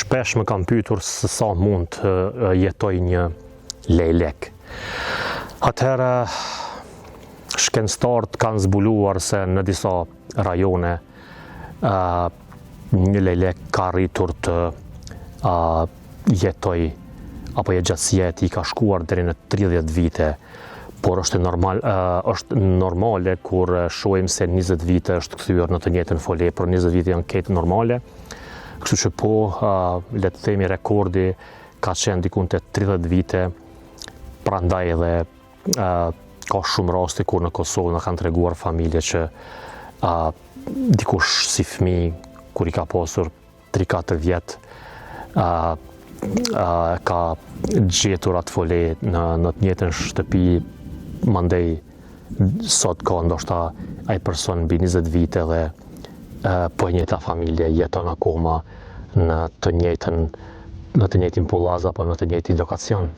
Shpesh më kam pyetur se sa mund të jetoj një lejlek. Atëherë, shkencëtarët kanë zbuluar se në disa rajone një lejlek ka arritur të jetoj apo gjatësia e tij ka shkuar deri në 30 vite, por është normale kur shohim se 20 vite është kthyer në të njëjtën fole, por 20 vite janë këtë normale. Kështu që po, le të themi rekordi ka qenë diku te 30 vite, prandaj edhe ka shumë raste kur në Kosovë na kanë treguar familje që dikush si fëmijë kur i ka pasur 3-4 vjet ka gjetur atë fole në të njëjtën shtëpi, mandej sot ka ndoshta ai person mbi 20 vite dhe po e njëjta familje jeton akoma në të njëjtin pullaz apo në të njëjtin lokacion.